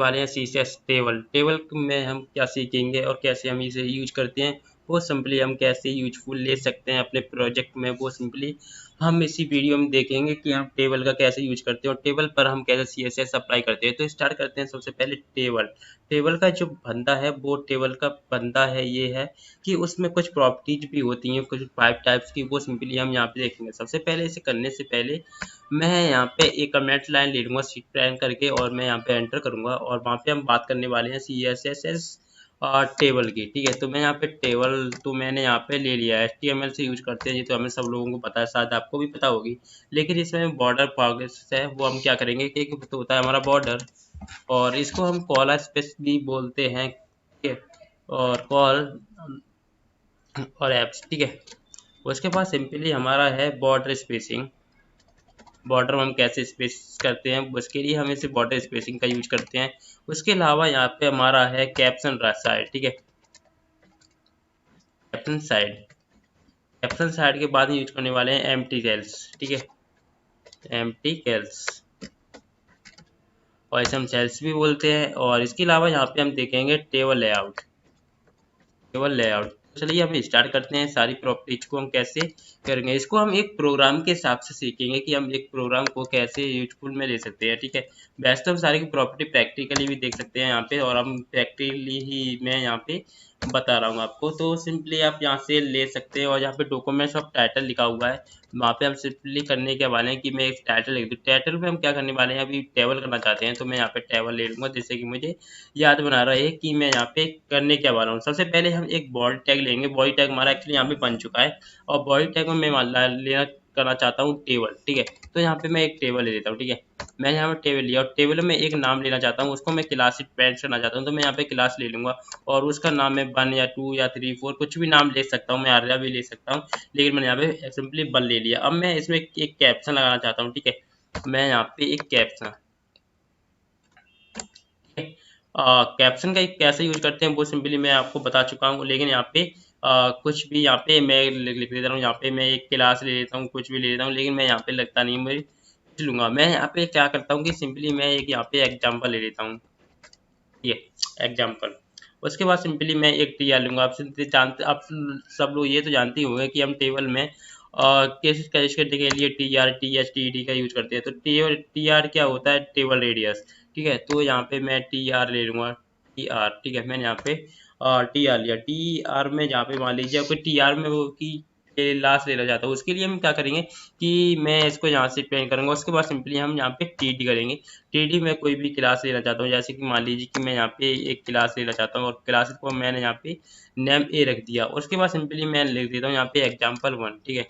वाले हैं CSS table. Table में हम क्या सीखेंगे और कैसे हम इसे यूज करते हैं, वो सिंपली हम कैसे यूजफुल ले सकते हैं अपने प्रोजेक्ट में, वो सिंपली हम इसी वीडियो में देखेंगे कि हम टेबल का कैसे यूज करते हैं और टेबल पर हम कैसे CSS अप्लाई करते हैं। तो स्टार्ट करते हैं सबसे पहले टेबल। टेबल का जो बंदा है, वो टेबल का बंदा है ये है कि उसमें कुछ प्रॉपर्टीज भी होती हैं, कुछ 5 टाइप्स की, वो सिंपली हम यहाँ पे देखेंगे। सबसे पहले इसे करने से पहले मैं यहाँ पे एक कमेंट लाइन ले लूँगा शीट प्लान करके और मैं यहाँ पे एंटर करूँगा और वहाँ पे हम बात करने वाले हैं CSS और टेबल की। ठीक है, तो मैं यहाँ पे टेबल तो मैंने यहाँ पे ले लिया है। HTML से यूज करते हैं, ये तो हमें सब लोगों को पता है, शायद आपको भी पता होगी। लेकिन इसमें बॉर्डर प्रोग्रेस है, वो हम क्या करेंगे कि एक तो होता है हमारा बॉर्डर और इसको हम कॉल स्पेस भी बोलते हैं। ठीक है, और कॉल और एप्स। ठीक है, उसके बाद सिंपली हमारा है बॉर्डर स्पेसिंग। बॉर्डर हम कैसे स्पेस करते हैं, उसके लिए हम इसे बॉर्डर स्पेसिंग का यूज करते हैं। उसके अलावा यहाँ पे हमारा है कैप्शन साइड। ठीक है, कैप्शन साइड। कैप्शन साइड के बाद यूज करने वाले हैं एम्प्टी सेल्स। ठीक है, एम्प्टी सेल्स और इसे हम सेल्स भी बोलते हैं। और इसके अलावा यहाँ पे हम देखेंगे टेबल लेआउट। टेबल लेआउट, चलिए हम स्टार्ट करते हैं। सारी प्रॉपर्टीज को हम कैसे करेंगे, इसको हम एक प्रोग्राम के हिसाब से सीखेंगे कि हम एक प्रोग्राम को कैसे यूजफुल में ले सकते हैं। ठीक है, वैसे तो हम सारी की प्रॉपर्टी प्रैक्टिकली भी देख सकते हैं यहाँ पे, और हम प्रैक्टिकली ही मैं यहाँ पे बता रहा हूँ आपको। तो सिंपली आप यहाँ से ले सकते हैं और यहाँ पे डॉक्यूमेंट्स ऑफ टाइटल लिखा हुआ है, वहाँ पे हम सिंपली करने के वाले हैं कि मैं एक टाइटल लिख दूँ। टाइटल में हम क्या करने वाले हैं, अभी टेबल करना चाहते हैं तो मैं यहाँ पे टेबल ले लूँगा, जिससे कि मुझे याद बना रहा है कि मैं यहाँ पे करने क्या वाला हूँ। सबसे पहले हम एक बॉडी टैग लेंगे। बॉडी टैग हमारा एक्चुअली यहाँ पे बन चुका है और बॉडी टैग में मैं लेना करना चाहता हूँ टेबल। ठीक है, तो यहाँ पे मैं एक टेबल ले लेता हूँ। ठीक है, मैंने यहाँ पे टेबल लिया और टेबल में एक नाम लेना चाहता हूँ, उसको मैं क्लास से पेंट करना चाहता हूँ, तो मैं यहाँ पे क्लास ले लूँगा और उसका नाम मैं 1 या 2 या 3 4 कुछ भी नाम ले सकता हूँ, मैं आर्या भी ले सकता हूँ, लेकिन मैंने यहाँ पे सिंपली 1 ले लिया। अब मैं इसमें एक कैप्शन लगाना चाहता हूँ। ठीक है, मैं यहाँ पे एक कैप्शन, कैप्शन का कैसे यूज करते हैं वो सिंपली मैं आपको बता चुका हूँ, लेकिन यहाँ पे कुछ भी यहाँ पे मैं लिख देता हूँ। यहाँ पे मैं एक क्लास ले लेता हूँ, कुछ भी ले लेता हूँ, लेकिन मैं यहाँ पे लगता नहीं, मैं लूंगा। मैं यहाँ पे क्या करता हूँ कि सिंपली मैं एक यहाँ पे एग्जाम्पल ले लेता हूँ, ये एग्जाम्पल। उसके बाद सिंपली मैं एक टी आर लूंगा। आप सब लोग ये तो जानते ही होंगे कि हम टेबल में केसेस कैच करने के लिए T R, T H, T D का यूज करते हैं। तो टी आर क्या होता है, टेबल रेडियस। ठीक है, तो यहाँ पे मैं टी आर ले लूंगा, टी आर। ठीक है, मैंने यहाँ पे टी आर लिया। टी आर में जहाँ पे मान लीजिए आपको टी आर में वो की लास्ट लेना चाहता हूँ, उसके लिए हम क्या करेंगे कि मैं इसको यहाँ से पेंट करूंगा। उसके बाद सिंपली हम यहाँ पे टी डी करेंगे। टीडी में कोई भी क्लास लेना चाहता हूँ, जैसे कि मान लीजिए कि मैं यहाँ पे एक क्लास लेना चाहता हूँ और क्लास को मैंने यहाँ पे नेम ए रख दिया। उसके बाद सिंपली मैं लिख देता हूँ यहाँ पे एग्जाम्पल 1। ठीक है,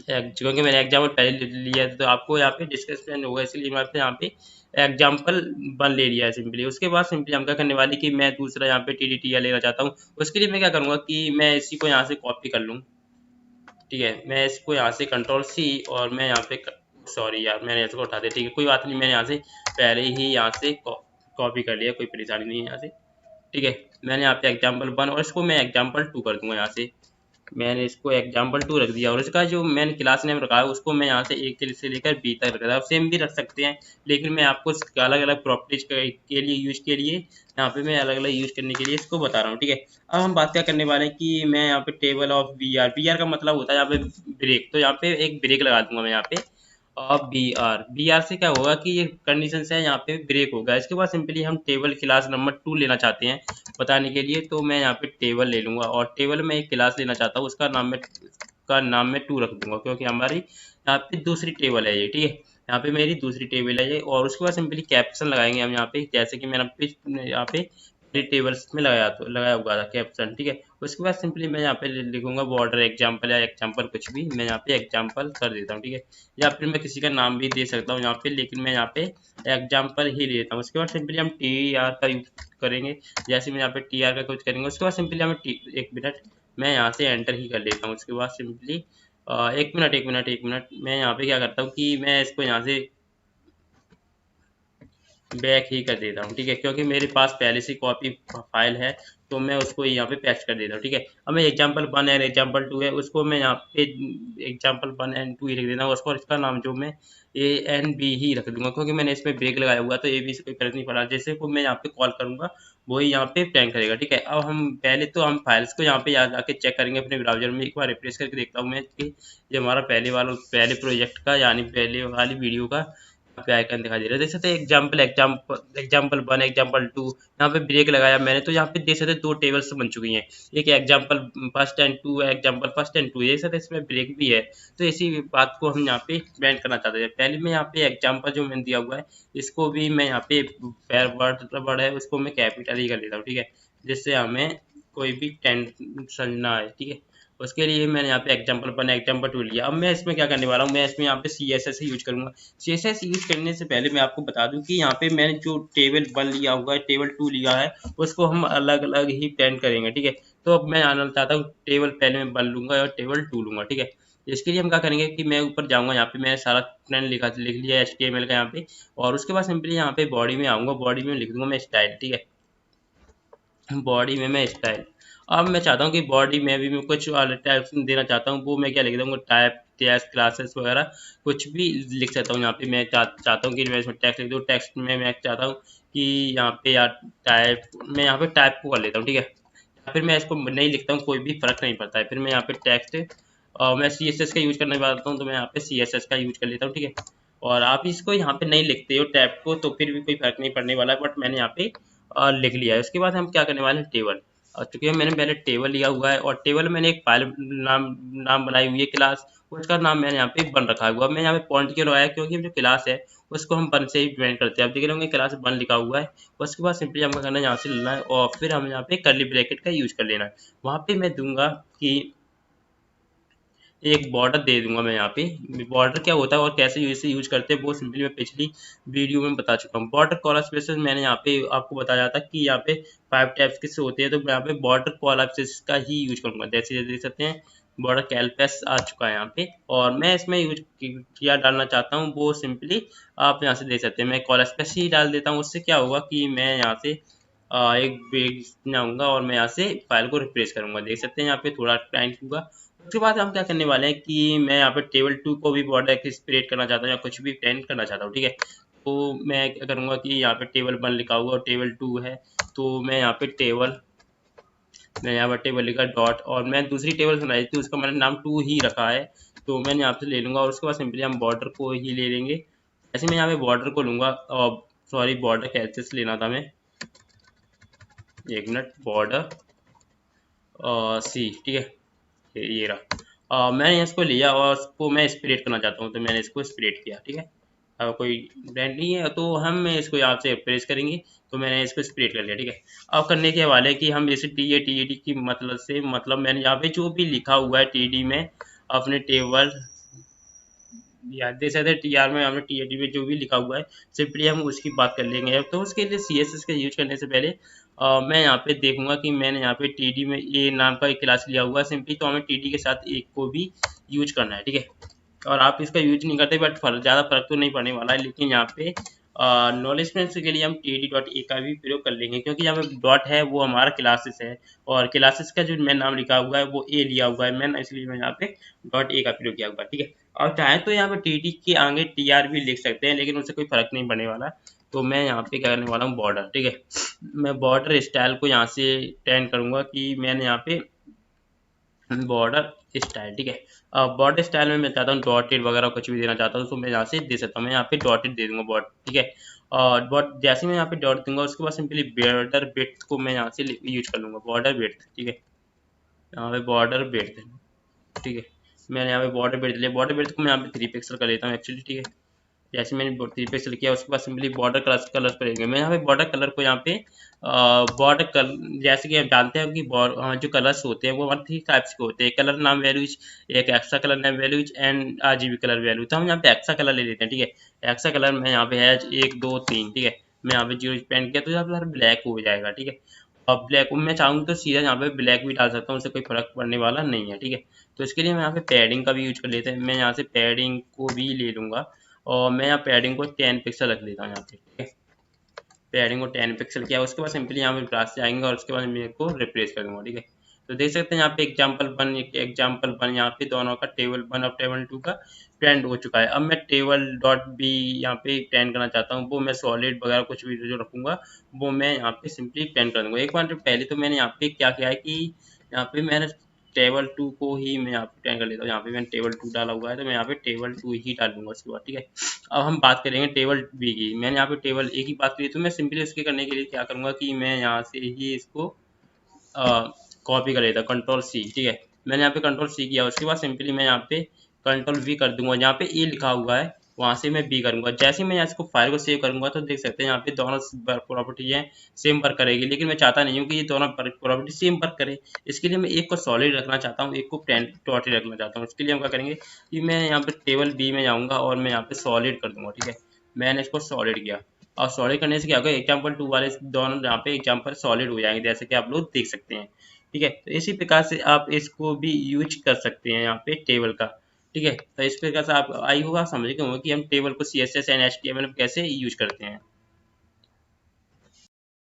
क्योंकि मैंने एग्जाम्पल पहले लिया था तो आपको यहाँ पे डिस्कशन होगा, इसलिए मैं यहाँ पे एग्जाम्पल 1 ले लिया है सिंपली। उसके बाद सिंपली हम क्या करने वाली कि मैं दूसरा यहाँ पे टी डी टी आर लेना चाहता हूँ। उसके लिए मैं क्या करूँगा कि मैं इसी को यहाँ से कॉपी कर लूँ। ठीक है, मैं इसको यहाँ से कंट्रोल सी और मैं यहाँ पे, सॉरी यार मैंने इसको उठा दिया। ठीक है, कोई बात नहीं, मैंने यहाँ से पहले ही यहाँ से कॉपी कर लिया, कोई परेशानी नहीं है यहाँ से। ठीक है, मैंने यहाँ पे एग्जाम्पल 1 और इसको मैं एग्जाम्पल 2 कर दूंगा। यहाँ से मैंने इसको एग्जाम्पल 2 रख दिया और इसका जो मैंने क्लास नेम रखा है उसको मैं यहाँ से ए से लेकर बी तक रख रहा है। सेम भी रख सकते हैं, लेकिन मैं आपको अलग अलग प्रॉपर्टीज के लिए यूज के लिए यहाँ पे मैं अलग अलग यूज करने के लिए इसको बता रहा हूँ। ठीक है, अब हम बात क्या करने वाले हैं कि मैं यहाँ पे table of B R, B R का मतलब होता है यहाँ पे ब्रेक, तो यहाँ पे एक ब्रेक लगा दूंगा मैं यहाँ पे। और बी आर से क्या होगा कि ये कंडीशन से यहाँ पे ब्रेक होगा। इसके बाद सिंपली हम टेबल क्लास नंबर 2 लेना चाहते हैं बताने के लिए, तो मैं यहाँ पे टेबल ले लूंगा और टेबल में एक क्लास लेना चाहता हूँ, उसका नाम मैं 2 रख दूंगा, क्योंकि हमारी यहाँ पे दूसरी टेबल है ये। ठीक है, यहाँ पे मेरी दूसरी टेबल है ये। और उसके बाद सिंपली कैप्शन लगाएंगे हम यहाँ पे, जैसे कि मैंने यहाँ पे टेबल्स में लगाया हुआ था कैप्शन। ठीक है, उसके बाद सिंपली मैं यहाँ पे लिखूंगा बॉर्डर एग्जाम्पल या एग्जाम्पल कुछ भी, मैं यहाँ पे एग्जाम्पल कर देता हूँ। ठीक है, या फिर मैं किसी का नाम भी दे सकता हूँ यहाँ पे, लेकिन मैं यहाँ पे एग्जाम्पल ही लेता हूँ। उसके बाद सिंपली हम टी आर का यूज करेंगे, जैसे मैं यहाँ पे टी आर का कुछ करेंगे। उसके बाद सिंपली हमें एक मिनट मैं यहाँ से एंटर ही कर लेता हूँ। उसके बाद सिंपली एक मिनट मैं यहाँ पे क्या करता हूँ कि मैं इसको यहाँ से बैक ही कर देता हूँ, ठीक है, क्योंकि मेरे पास पहले से कॉपी फाइल है, तो मैं उसको यहाँ पे पेस्ट कर देता हूँ, ठीक है। अब मैं एग्जाम्पल 1 और एग्जाम्पल 2 है उसको मैं यहाँ पे एग्जाम्पल 1 एंड 2 ही लिख देता हूँ उसको, और इसका नाम जो मैं ए एन बी ही रख दूंगा, क्योंकि मैंने इसमें ब्रेक लगाया हुआ तो ए बी से कोई फर्क नहीं पड़ा, जैसे को मैं यहाँ पे कॉल करूंगा वही यहाँ पे टैंक करेगा, ठीक है। अब हम पहले तो हम फाइल्स को यहाँ पे जाके चेक करेंगे अपने ब्राउजर में, एक बार रिफ्रेश करके देखता हूँ मैं कि ये हमारा पहले प्रोजेक्ट का यानी पहले वाली वीडियो का पे आइकन दिखाई दे रहा है, देख सकते हैं एग्जाम्पल 1 एग्जाम्पल 2, यहाँ पे ब्रेक लगाया मैंने तो यहाँ पे देख सकते हैं 2 टेबल्स बन चुकी हैं, एक एग्जाम्पल फर्स्ट एंड 2 है, एग्जाम्पल फर्स्ट एंड 2 देख सकते हैं इसमें ब्रेक भी है। तो इसी बात को हम यहाँ पे ब्रांड करना चाहते हैं, पहले मैं यहाँ पे एग्जाम्पल जो मैंने दिया हुआ है इसको भी मैं यहाँ पे वर्ड है उसको मैं कैपिटल ही कर लेता हूँ, ठीक है, जिससे हमें कोई भी टेंशन ना आए, ठीक है। उसके लिए मैंने यहाँ पे एग्जाम्पल 1 एग्जाम्पल 2 लिया। अब मैं इसमें क्या करने वाला हूँ, मैं इसमें यहाँ पे CSS यूज करूंगा। CSS यूज करने से पहले मैं आपको बता दूं कि यहाँ पे मैंने जो टेबल 1 लिया हुआ है, टेबल 2 लिया है, उसको हम अलग अलग ही प्रिंट करेंगे, ठीक है। तो अब मैं आना चाहता हूँ टेबल पहले मैं 1 लूंगा और टेबल 2 लूंगा, ठीक है। इसके लिए हम क्या करेंगे कि मैं ऊपर जाऊंगा, यहाँ पे मैंने सारा प्लान लिख लिया HTML का यहाँ पे, और उसके बाद सिंपली यहाँ पे बॉडी में आऊंगा, बॉडी में लिख दूंगा मैं स्टाइल, ठीक है, बॉडी में मैं स्टाइल। अब मैं चाहता हूँ कि बॉडी में भी मैं कुछ टाइप्स देना चाहता हूँ, वो मैं क्या लिख दूँगा टाइप टेक्स्ट क्लासेस वगैरह कुछ भी लिख सकता हूँ यहाँ पे। मैं चाहता हूँ कि मैं इसमें टेक्स्ट लिख दूँ, टेक्स्ट में मैं चाहता हूँ कि यहाँ पे यार टाइप, मैं यहाँ पे टाइप को कर लेता हूँ, ठीक है, या फिर मैं इसको नहीं लिखता हूँ, कोई भी फर्क नहीं पड़ता है, फिर मैं यहाँ पे टेक्स्ट और मैं CSS का यूज करने वाला हूँ तो मैं यहाँ पे CSS का यूज कर लेता हूँ, ठीक है। और आप इसको यहाँ पे नहीं लिखते हो टैब को तो फिर भी कोई फर्क नहीं पड़ने वाला है, बट मैंने यहाँ पे लिख लिया है। उसके बाद हम क्या करने वाले हैं टेबल, और चूंकि मैंने पहले टेबल लिया हुआ है और टेबल मैंने एक फाइल नाम नाम बनाई हुई है क्लास, उसका नाम मैंने यहाँ पे बन रखा हुआ है। मैं यहाँ पे पॉइंट क्यों लगाया, क्योंकि जो क्लास है उसको हम बन से ही डिफाइन करते हैं। आप देख रहे क्लास बन लिखा हुआ है, उसके बाद सिंपली हमको करना है यहाँ से लेना है और फिर हमें यहाँ पे कर्ली ब्रैकेट का यूज कर लेना है। वहाँ पे मैं दूंगा कि एक बॉर्डर दे दूंगा मैं यहाँ पे। बॉर्डर क्या होता है और कैसे इसे यूज करते हैं वो सिंपली मैं पिछली वीडियो में बता चुका हूँ। बॉर्डर कॉलम स्पेसेस मैंने यहाँ पे आपको बताया था कि यहाँ पे 5 टाइप्स किससे होते हैं, तो मैं यहाँ पे बॉर्डर कॉलम स्पेसेस का ही यूज करूंगा। जैसे देख सकते हैं बॉर्डर कैलपेस आ चुका है यहाँ पे, और मैं इसमें यूज किया डालना चाहता हूँ वो सिंपली आप यहाँ से देख सकते हैं, मैं कॉलम स्पेस ही डाल देता हूँ। उससे क्या होगा कि मैं यहाँ से एक पेज में आऊँगा और मैं यहाँ से फाइल को रिप्लेस करूँगा। देख सकते हैं यहाँ पे थोड़ा टाइम होगा। उसके बाद हम क्या करने वाले हैं कि मैं यहाँ पे टेबल 2 को भी बॉर्डर एक्सप्रेट करना चाहता हूँ या कुछ भी प्रिंट करना चाहता हूँ, ठीक है। तो मैं क्या करूँगा कि यहाँ पे टेबल 1 लिखा हुआ और टेबल 2 है, तो मैं यहाँ पर टेबल लिखा डॉट, और मैं दूसरी टेबल बनाई थी उसका मैंने नाम 2 ही रखा है, तो मैंने यहाँ से ले लूँगा और उसके बाद सिंपली हम बॉर्डर को ही ले लेंगे। ऐसे मैं यहाँ पे बॉर्डर को लूँगा, और सॉरी बॉर्डर कैसे से लेना था मैं, एक मिनट, बॉर्डर सी, ठीक है, ये रहा। मैंने इसको लिया और इसको मैं स्प्रेड करना चाहता हूँ, तो मैंने इसको स्प्रेड किया, ठीक है। अब कोई ब्रांड नहीं है तो हम इसको यहाँ से प्रेस करेंगे, तो मैंने इसको स्प्रेड कर लिया, ठीक है। अब करने के हवाले कि हम जैसे TATAD की मतलब से मतलब मैंने यहाँ पे जो भी लिखा हुआ है TD में अपने टेबल याद दे सकते हैं, TR में हमने TAD में जो भी लिखा हुआ है सिंपली हम उसकी बात कर लेंगे। तो उसके लिए CSS का यूज करने से पहले मैं यहाँ पे देखूंगा कि मैंने यहाँ पे TD में ए नाम का एक क्लास लिया हुआ है सिंपली, तो हमें TD के साथ एक को भी यूज करना है, ठीक है। और आप इसका यूज नहीं करते बट ज़्यादा फर्क तो नहीं पड़ने वाला है, लेकिन यहाँ पे नॉलेज के लिए हम TD.A का भी प्रयोग कर लेंगे, क्योंकि यहाँ पे डॉट है वो हमारा क्लासेस है और क्लासेस का जो मैन नाम लिखा हुआ है वो ए लिया हुआ है मैन, इसलिए मैं यहाँ पे .A का प्रयोग किया हुआ है, ठीक है। और चाहे तो यहाँ पे TD के आगे TR भी लिख सकते हैं, लेकिन उससे कोई फर्क नहीं पड़ने वाला। तो मैं यहाँ पे क्या करने वाला हूँ बॉर्डर, ठीक है। मैं बॉर्डर स्टाइल को यहाँ से टैन करूंगा कि मैंने यहाँ पे बॉर्डर स्टाइल, ठीक है। अब बॉर्डर स्टाइल में मैं चाहता हूँ डॉटेड वगैरह कुछ भी देना चाहता हूँ तो मैं यहाँ से दे सकता हूँ। मैं यहाँ पे डॉटेड दे दूंगा बॉर्डर, ठीक है। और जैसे मैं यहाँ पे डॉट दूंगा उसके बाद सिंपली बॉर्डर विड्थ को मैं यहाँ से यूज कर लूंगा, बॉर्डर विड्थ, ठीक है। यहाँ पे बॉर्डर विड्थ, ठीक है। मैंने यहाँ पे बॉर्डर विड्थ लिया, बॉर्डर विड्थ को मैं यहाँ पे 3 पिक्सल कर लेता हूँ एक्चुअली, ठीक है। जैसे मैंने 3 पिक्सल किया उसके बाद सिंपली बॉर्डर कलर करेंगे। मैं यहाँ पे बॉर्डर कलर को यहाँ पे बॉर्डर कलर जैसे कि आप जानते हैं कि जो कलर्स होते हैं वो 3 टाइप्स के होते हैं, कलर नाम वैल्यूज, एक एक्स्ट्रा कलर नाम values and RGB colour value. तो हम यहाँ पे एक्स्ट्रा कलर ले लेते हैं, ठीक है। एक्स्ट्रा कलर में यहाँ पे है 1 2 3, ठीक है। मैं यहाँ पे 0 पेंट किया तो यहाँ पे ब्लैक हो जाएगा, ठीक है। अब ब्लैक मैं चाहूँ तो सीधा यहाँ पे ब्लैक भी डाल सकता हूँ, उससे कोई फर्क पड़ने वाला नहीं है, ठीक है। तो इसके लिए मैं यहाँ पे पैडिंग का भी यूज कर लेते हैं, मैं यहाँ से पैडिंग को भी ले लूंगा और मैं यहाँ पैडिंग को 10 पिक्सल रख लेता हूँ यहाँ पे, ठीक है। पैडिंग को 10 पिक्सल किया, उसके बाद सिंपली यहाँ पे ब्रश से आएंगे और उसके बाद मेरे को रिप्लेस कर दूंगा। ठीक है, तो देख सकते हैं यहाँ पे एग्जाम्पल 1 यहाँ पे दोनों का टेबल 1 और टेबल 2 का ट्रेंड हो चुका है। अब मैं टेबल डॉट बी यहाँ पे ट्रेंड करना चाहता हूँ, वो मैं सॉलिड वगैरह कुछ भी जो रखूंगा वो मैं यहाँ पे सिंपली ट्रेंड कर दूंगा। एक बार पहले तो मैंने यहाँ पे क्या किया है कि यहाँ पे मैंने टेबल 2 को ही मैं यहाँ पे ट्रेंड कर लेता हूँ। यहाँ पे मैंने टेबल 2 डाला हुआ है, तो मैं यहाँ पे टेबल 2 ही डाल दूंगा उसके बाद। ठीक है, अब हम बात करेंगे टेबल बी की। मैंने यहाँ पे टेबल ए की बात करी, तो मैं सिंपली उसके करने के लिए क्या करूंगा कि मैं यहाँ से ही इसको कॉपी कर लेता, कंट्रोल सी। ठीक है, मैंने यहाँ पे कंट्रोल सी किया, उसके बाद सिंपली मैं यहाँ पे कंट्रोल वी कर दूंगा। जहाँ पे ए लिखा हुआ है वहां से मैं बी करूंगा। जैसे ही मैं इसको फाइल को सेव करूंगा तो देख सकते हैं यहाँ पे दोनों प्रॉपर्टी है सेम वर्क करेगी, लेकिन मैं चाहता नहीं हूँ कि ये दोनों प्रॉपर्टी सेम वर्क करे। इसके लिए मैं एक को सॉलिड रखना चाहता हूँ, एक को डॉटेड रखना चाहता हूँ। इसके लिए हम क्या करेंगे कि मैं यहाँ पे टेबल बी में जाऊँगा और मैं यहाँ पे सॉलिड कर दूंगा। ठीक है, मैंने इसको सॉलिड किया और सॉलिड करने से क्या होगा, एग्जाम्पल 2 वाले दोनों यहाँ पे एग्जाम्पल सॉलिड हो जाएंगे, जैसे कि आप लोग देख सकते हैं। ठीक है, तो इसी प्रकार से आप इसको भी यूज कर सकते हैं यहाँ पे टेबल का। ठीक है, तो इस प्रकार से आप आई होगा समझ गए होंगे कि हम टेबल को CSS एंड HTML में कैसे यूज करते हैं।